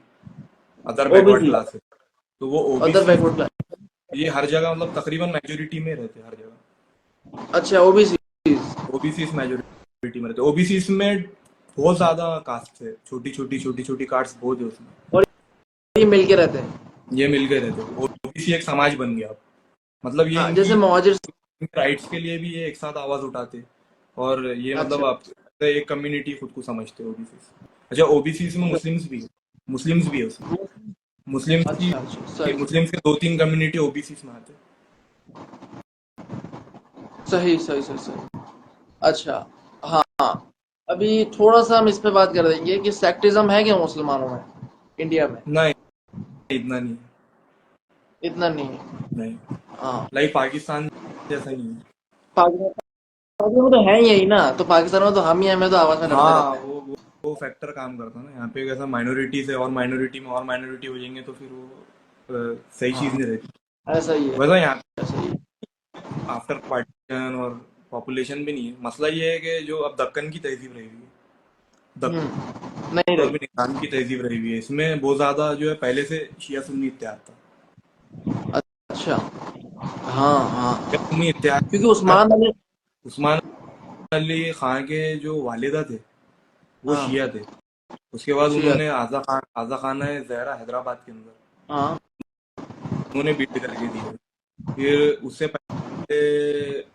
other backward OBC, classes. तो वो अदर ओबीसी बैकवर्ड क्लास। ये हर जगह मतलब तकरीबन मेजोरिटी में रहते हैं हर जगह। अच्छा ओबीसी, ओबीसी मेजोरिटी में रहते हैं। ओबीसी में बहुत ज्यादा कास्ट है, छोटी छोटी कास्ट बहुत है उसमें। और ये मिलके रहते हैं। ये मिल गए रहते हैं, ओबीसी एक समाज बन गया अब। मतलब ये हाँ इनकी जैसे मुहाजिर। राइट्स के लिए भी ये एक साथ आवाज उठाते, और ये मतलब अच्छा आप एक कम्युनिटी खुद को समझते हैं ओबीसी। अच्छा, ओबीसी में मुस्लिम्स भी है उसमें। अच्छा अच्छा, सही मुस्लिम्स के 2-3 कम्युनिटी ओबीसी में आते हैं। सही सही सही सही। अच्छा, हाँ हाँ। अभी थोड़ा सा हम इस पे बात कर देंगे कि सेक्टिज्म है क्या मुसलमानों में, इंडिया में? नहीं, इतना नहीं है। इतना नहीं है। नहीं, हाँ, लाइक पाकिस्तान जैसा नहीं है। पाकिस्तान पाकिस्तान में तो है ही यही ना, तो पाकिस्तान में तो हम ही हमें तो आपस में लड़ते हाँ, रहते हैं। वो फैक्टर काम करता है ना यहाँ पे, कैसा माइनॉरिटी से और माइनॉरिटी में और माइनॉरिटी हो जाएंगे तो फिर वो सही चीज हाँ नहीं रहती। ऐसा ही है, वैसा यहाँ ऐसा ही है। आफ्टर पार्टीशन और पॉपुलेशन भी नहीं है। मसला ये है कि जो अब दक्कन की तहजीब रही हुई है, दक्कन नहीं और रही। भी निजाम की तहजीब रही हुई है, इसमें बहुत ज्यादा जो है पहले से शिया सुन्नी इत्तेहाद था। अच्छा, हाँ हाँ शिया हाँ, सुन्नी क्योंकि इत्तेहाद। उस्मान अली। उस्मान अली खां के जो वालिदा थे वो हाँ, शिया थे। उसके बाद शिया। उन्होंने आजा खान जहरा हैदराबाद के अंदर हाँ उन्होंने बीट करके दिया। फिर उससे पहले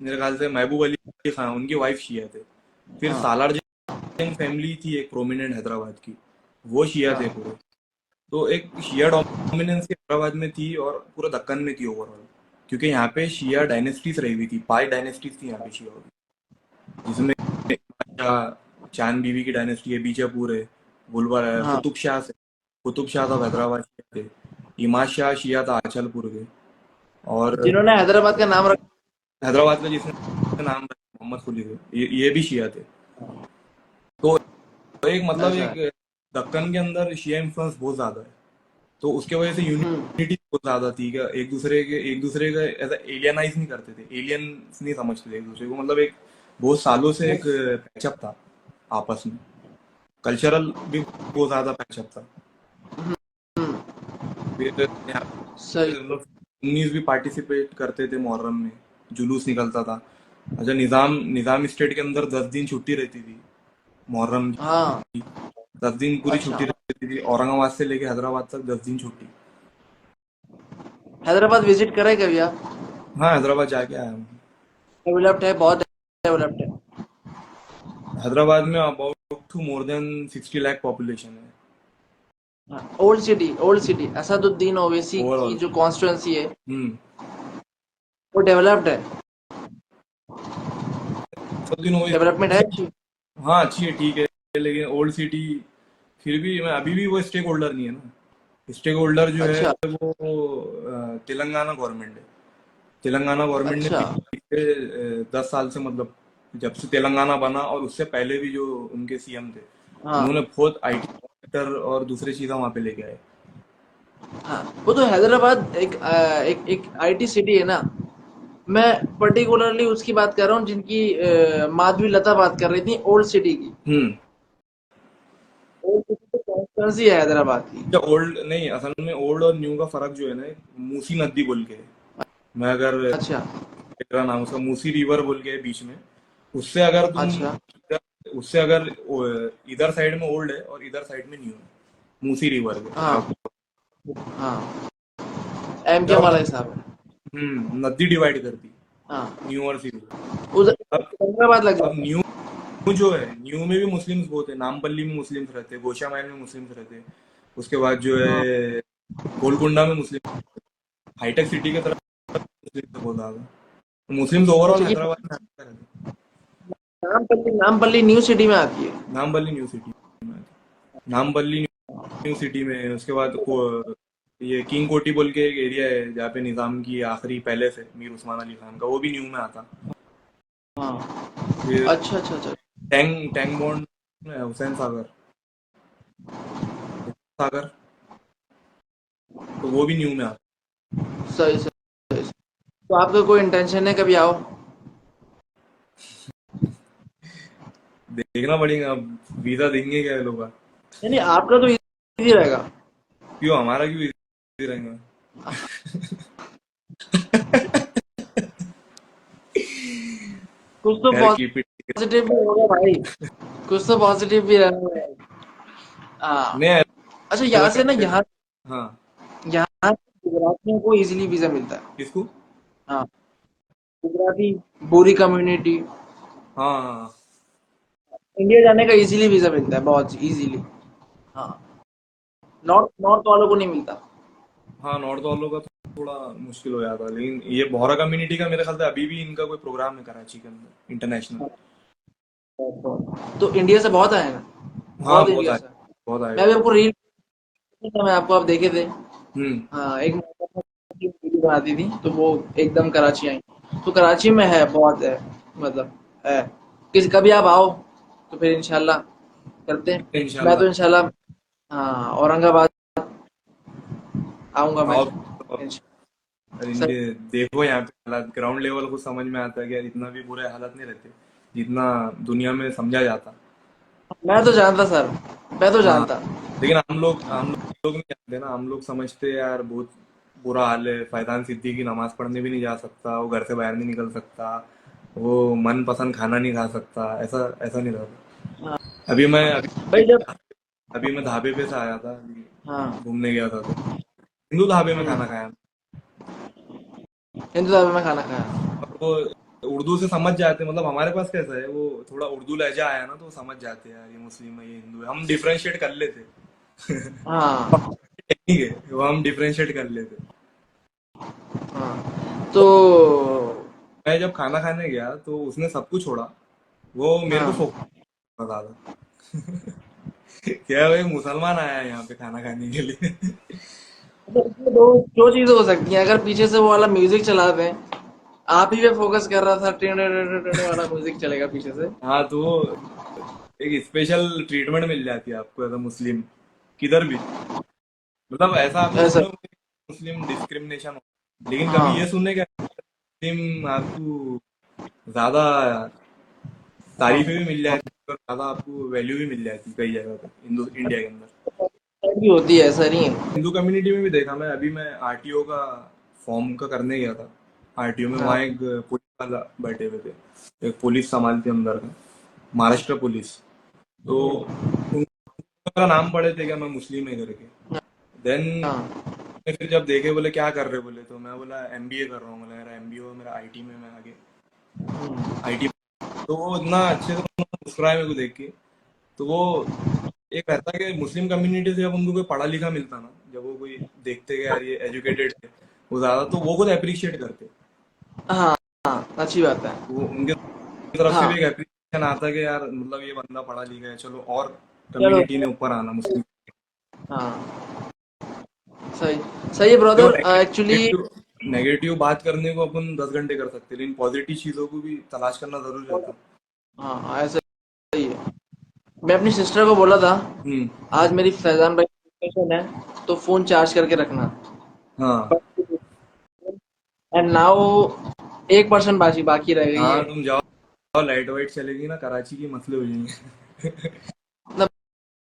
मेरे ख्याल से महबूब अली खान, उनकी वाइफ शिया थे। फिर हाँ सालार जंग फैमिली थी एक प्रोमिनेंट हैदराबाद की, वो शिया थे हाँ। पूरे। तो एक शिया डोमिनेंस हैदराबाद में थी और पूरा दक्कन में थी ओवरऑल, क्योंकि यहाँ पे शिया डायनेस्टीज रही हुई थी, 5 डायनेस्टीज थी यहाँ पे शिया की, जिसमें शाह, चांद बीवी की डायनेस्टी है, बीजापुर है, बुलवार है, हाँ, कुतुब शाह साहब हैदराबाद शिया थे, इमाद शाह शिया था आचलपुर के। और जिन्होंने हैदराबाद का नाम रखा। हैदराबाद का जिसने नाम रखा मोहम्मद कुली थे, ये भी शिया थे। तो एक मतलब ऐसा एक है। दक्कन के अंदर शिया इन्फ्लुएंस बहुत ज्यादा है। तो उसके वजह से हम्म। यूनिटी बहुत ज्यादा थी, क्या एक दूसरे का ऐसा एलियनाइज नहीं करते थे, एलियन नहीं समझते थे एक दूसरे को, मतलब एक बहुत सालों से एक पैचअप था आपस में, कल्चरल भी बहुत ज्यादा पैचअप था। फिर यहाँ सही। पे लोग सुन्नीस भी पार्टिसिपेट करते थे मुहर्रम में, जुलूस निकलता था। अच्छा, निजाम निजाम स्टेट के अंदर 10 दिन छुट्टी रहती थी मुहर्रम हाँ। की। 10 दिन पूरी अच्छा, छुट्टी रहती थी, औरंगाबाद से लेके हैदराबाद तक 10 दिन छुट्टी। हैदराबाद विजिट करे कभी आप? हाँ, हैदराबाद जाके आया हूँ। डेवलप्ड है, बहुत डेवलप्ड है। हैदराबाद में about to more than 60 lakh population है ओल्ड सिटी असदुद्दीन ओवैसी की ओवरऑल। जो कॉन्स्टिट्यूंसी है, हम्म। वो डेवलप्ड है। सब दिन डेवलपमेंट है अच्छी। हाँ, अच्छी है, ठीक है, लेकिन ओल्ड सिटी फिर भी मैं अभी भी वो स्टेक होल्डर नहीं है ना। स्टेक होल्डर जो है अच्छा वो तेलंगाना गवर्नमेंट है। तेलंगाना गवर्नमेंट ने अच्छा। पिछले 10 साल से, मतलब जब से तेलंगाना बना और उससे पहले भी जो उनके सीएम थे, हाँ उन्होंने बहुत आईटी सेक्टर और दूसरी चीजें वहां पे लेके आए। हाँ, वो तो हैदराबाद एक आईटी सिटी है ना। मैं पर्टिकुलरली उसकी बात कर रहा हूँ जिनकी माधवी लता बात कर रही थी, ओल्ड सिटी की। हम्म। ओल्ड सिटी तो कॉन्स्टिट्यूंसी है हैदराबाद की। क्या ओल्ड नहीं, असल में ओल्ड और न्यू का फर्क जो है ना, मूसी नदी बोल के है। मैं अगर अच्छा तेरा नाम, उसका मूसी रिवर बोल के है बीच में, उससे अगर तुम अच्छा। उससे अगर इधर साइड में ओल्ड है और इधर साइड में न्यू है, मूसी रिवर के। हाँ हाँ, एम के क्या होता वाला है, हिसाब है। नदी डिवाइड कर दी, हाँ, न्यू और सी। उधर अब सिकंदराबाद लग अब जाता है। न्यू जो है, न्यू में भी मुस्लिम्स बहुत है, नामपल्ली में मुस्लिम्स रहते हैं, गोशामहल में मुस्लिम्स रहते हैं। उसके बाद जो हाँ, है गोलकुंडा में मुस्लिम, हाईटेक सिटी की तरफ मुस्लिम बहुत ज्यादा। मुस्लिम्स ओवरऑल अच्छा ये हैदराबाद में रहते हैं। नामपल्ली न्यू सिटी में आती है। नामपल्ली न्यू सिटी में, नामपल्ली न्यू सिटी में, उसके बाद ये किंग कोठी बोल के एक एरिया है जहाँ पे निजाम की आखिरी पैलेस है मीर उस्मान अली खान का, वो भी न्यू में आता। हाँ। फिर अच्छा अच्छा अच्छा। टैंग टैंग बॉन्ड है, हुसैन सागर सागर, तो वो भी न्यू में आता। सही सही। तो आपका कोई इंटेंशन है कभी आओ? देखना पड़ेगा अब, वीजा देंगे क्या ये लोग? नहीं नहीं, आपका तो इजी रहेगा। क्यों, हमारा क्यों इजी रहेगा? कुछ तो यार कीप इट। पॉजिटिव भी होगा भाई, कुछ तो पॉजिटिव भी रहना है। हाँ। नहीं, अच्छा, ऐसा यहाँ से ना, करते। यहाँ हाँ। यहाँ गुजरातियों को इजीली वीजा मिलता है। किसको? हाँ, गुजराती, बोरी कम्युनिटी, हाँ हाँ इंडिया जाने का इजीली वीजा मिलता है, बहुत इजीली। हाँ, नॉर्थ नॉर्थ वालों को नहीं मिलता। हाँ, नॉर्थ वालों का थोड़ा मुश्किल हो जाता है, लेकिन ये बोहरा कम्युनिटी का मेरे ख्याल से अभी भी इनका कोई प्रोग्राम है कराची के अंदर इंटरनेशनल। तो इंडिया से बहुत आए ना, हाँ, बहुत बहुत इंडिया आए, से। बहुत आए मैं भी हुए हैं। आपको रील, मैं आपको आप देखे थे। हम्म। हाँ, एक वीडियो बनाती थी तो वो एकदम कराची आई। तो कराची में है, बहुत है, मतलब है। किसी कभी आप आओ तो फिर इंशाल्लाह करते हैं। मैं इंशाल्लाह। तो इंशाल्लाह, हाँ, औरंगाबाद आऊंगा मैं। आओ। इंशाल्लाह। इनके सही। देखो यहाँ पे हालात ग्राउंड लेवल को समझ में आता है कि यार इतना भी बुरे हालात नहीं रहते जितना दुनिया में समझा जाता। मैं तो जानता सर, मैं तो हाँ, जानता। लेकिन हम लोग नहीं जानते ना, हम लोग समझते हैं यार बहुत बुरा हाल है, फैजान सिद्दीकी नमाज पढ़ने भी नहीं जा सकता, वो घर से बाहर नहीं निकल सकता, वो मन पसंद खाना नहीं खा सकता, ऐसा ऐसा नहीं रहता। हाँ अभी मैं अभी भाई, जब, अभी मैं ढाबे पे से आया था, हाँ, घूमने गया था तो हिंदू ढाबे में खाना हम्म, खाया। हिंदू ढाबे में खाना खाया। और वो उर्दू से समझ जाते, मतलब हमारे पास कैसा है, वो थोड़ा उर्दू लहजा आया ना तो वो समझ जाते हैं यार ये मुस्लिम है ये हिंदू है, हम डिफरेंशिएट कर लेते। हाँ टेक्निक है वो, हम डिफरेंशिएट कर लेते। हाँ। तो मैं जब खाना खाने गया तो उसने सब कुछ छोड़ा, वो मेरे को हाँ, फोकस ज्यादा। क्या भाई, मुसलमान आया है यहाँ पे खाना खाने के लिए? तो इसमें दो चीजें हो सकती हैं। अगर पीछे से वो वाला म्यूजिक चला दें, आप ही पे फोकस कर रहा था, टेन वाला म्यूजिक चलेगा पीछे से। हाँ, तो वो एक स्पेशल ट्रीटमेंट मिल जाती है आपको एज अ मुस्लिम किधर भी। मतलब ऐसा आपने ऐसा। सुना होगा कि मुस्लिम डिस्क्रिमिनेशन हो, लेकिन कभी ये हाँ सुनने का मुस्लिम आपको ज्यादा तारीफें हाँ, भी मिल जाती है और ज्यादा आपको वैल्यू भी मिल जाती है कई जगह पे हिंदू इंडिया के अंदर। भी होती है, ऐसा नहीं है। हिंदू कम्युनिटी में भी देखा मैं, अभी मैं आरटीओ का फॉर्म का करने गया था। आरटीओ में वहाँ हाँ एक पुलिस वाला बैठे हुए थे, एक पुलिस संभालती अंदर का, महाराष्ट्र पुलिस। तो उनका नाम पढ़े थे क्या मैं मुस्लिम है करके। देन हाँ, फिर जब देखे बोले क्या कर रहे बोले, तो मैं बोला एमबीए कर रहा हूँ, बोला मेरा एमबीए मेरा आईटी में, मैं आगे आईटी। तो वो इतना अच्छे से मुस्कुराए मेरे को देख के। तो वो एक रहता है कि मुस्लिम कम्युनिटी से जब उनको कोई पढ़ा लिखा मिलता ना, जब वो कोई देखते कि यार ये एजुकेटेड है वो ज्यादा, तो वो खुद अप्रिशिएट करते। हाँ हाँ, अच्छी बात है। वो उनके तरफ से भी हाँ, एक अप्रिशिएशन आता है कि यार मतलब ये बंदा पढ़ा लिखा है, चलो और चलो। कम्युनिटी ने ऊपर आना मुस्लिम। हाँ, सही सही है देखो, ब्रदर, एक्चुअली। नेगेटिव नेगेटिव बात करने को अपन 10 घंटे कर सकते हैं, लेकिन पॉजिटिव चीजों को भी तलाश करना जरूरी रहता है। हाँ, ऐसा ही है। मैं अपनी सिस्टर को बोला था, हम्म। आज मेरी फैजान भाई सेशन है तो फोन चार्ज करके रखना। हाँ एंड नाउ 1% बाकी बाकी रह गई हाँ, है। तुम जाओ, लाइट वाइट चलेगी ना कराची की मसले हो जाएंगे। मतलब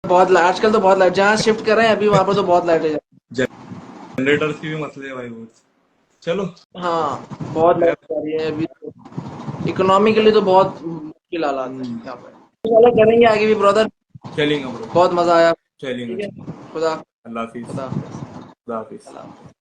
बहुत आजकल तो बहुत लाइट, जहाँ शिफ्ट कर रहे हैं अभी वहां पर तो बहुत लाइट है। जनरेटर्स की भी मसले है भाई बहुत। चलो। हाँ, बहुत लाइट खैर। जा रही है अभी तो। इकोनॉमिकली तो बहुत मुश्किल हालात है हम्म, यहाँ पे। इंशाल्लाह करेंगे आगे भी ब्रदर। चलेंगे ब्रो। बहुत मजा आया। चलेंगे ठीक है। चलेंगे। खुदा अल्लाह हाफिज। खुदा हाफिज। खुदा हाफिज। अल्लाह हाफिज।